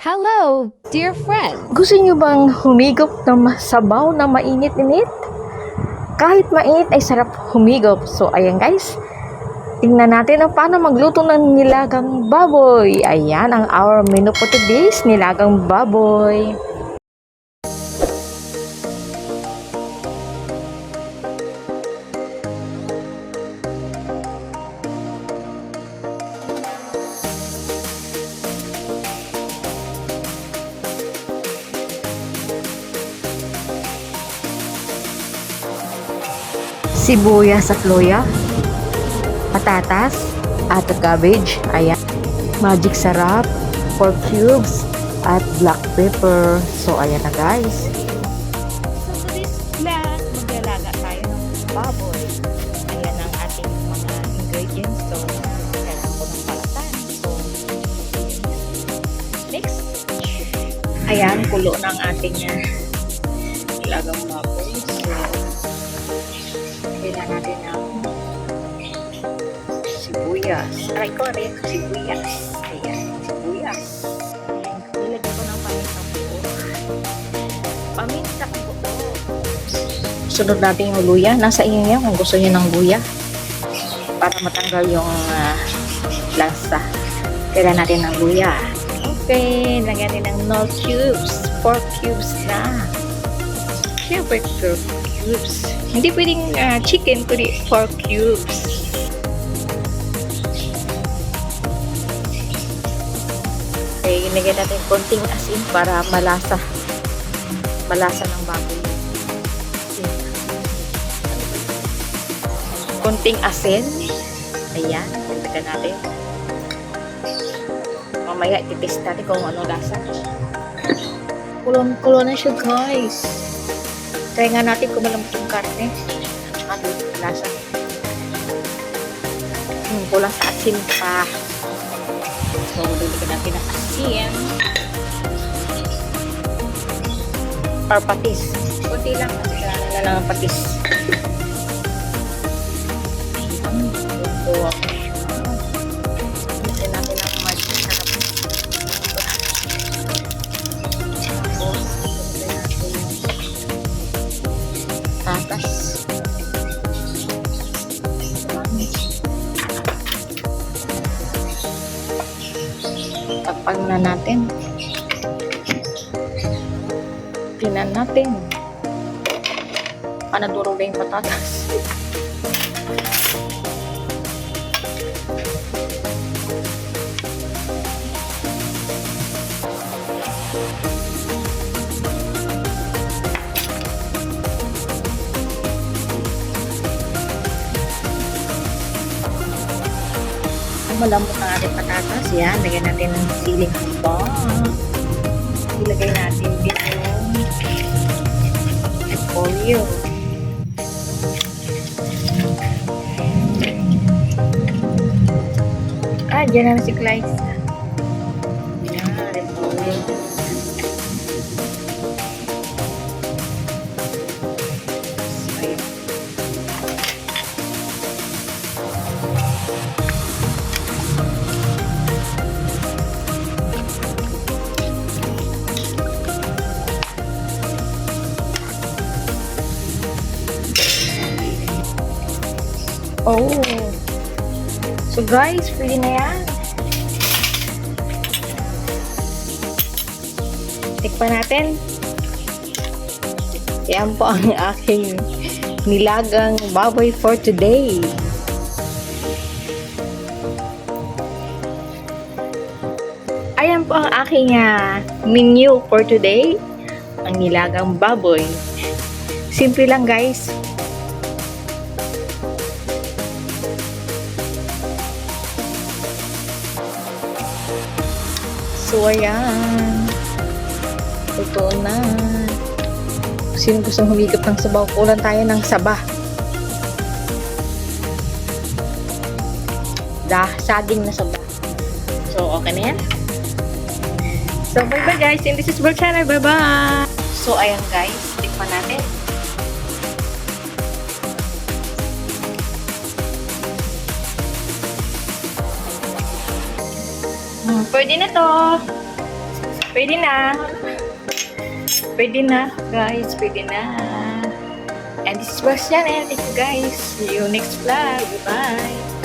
Hello, dear friend. Gusto niyo bang humigop ng sabaw na mainit-init? Kahit mainit ay sarap humigop. So, ayan guys. Tingnan natin ang paano magluto ng nilagang baboy. Ayan ang our menu for today's nilagang baboy. Sibuyas at luya, patatas, at cabbage, ayan, magic sarap, pork cubes, at black pepper. So, ayan na guys. So, for this vlog, maglalaga tayo ng baboy. Ayan ang ating mga ingredients. So, kailangan ko ng palatan. So, next. Ayan, kulo ng ating nilagang baboy. So, kailangan natin ng sibuyas. Aray ko, sibuyas. Ayan, sibuyas. Ayan, nilagay ko ng pamintang buo. Pamintang buo. Sunod natin yung luya. Nasa inyo yan kung gusto niyo ng luya. Para matanggal yung lasa. Kailangan natin ng luya. Okay, lagyan natin ng no cubes. 4 cubes na. Siyempre, 4 cubes. Hindi pwedeng chicken, pwede 4 cubes. Okay, ilagay natin konting asin para malasa. Malasa ng baboy. Konting asin. Ayan, ilagay natin. Mamaya, ititest natin kung ano lasa. Kulon-kulon na siya, guys. Try nga natin kung malambot yung karne. At saka lasa. Kulang sa asin pa. So, bibigyan natin ng asin. Or patis. Kunti lang. Kasi kailangan na lang ang patis. Ito. Bibigyan natin ng magic sarap. Tapos, bibigyan natin yung tatas. Takpan na natin. Tinan natin. Panadurog na yung patatas. Malambot ng ating patatas. Yan, lagyan natin ng siling haba. Ilagay natin din yung repolyo. Dyan na si Clyde. Yan, repolyo. Ayan. Oh. So guys, pwede na yan. Tikpan natin. Yan po ang aking nilagang baboy for today. Ayan po ang aking menu for today. Ang nilagang baboy. Simple lang guys. So, ayan. Totoo na. Sino gustong humigop ng sabaw? Kulang tayo ng saba. Saging na saba. So, okay na yan. So, bye-bye guys. And this is Bird Channel. Bye-bye. So, ayan guys. Tikman natin. Pwede na to. Pwede na. Pwede na, guys. Pwede na. And this was Janet. Thank you, guys. See you next vlog. Bye.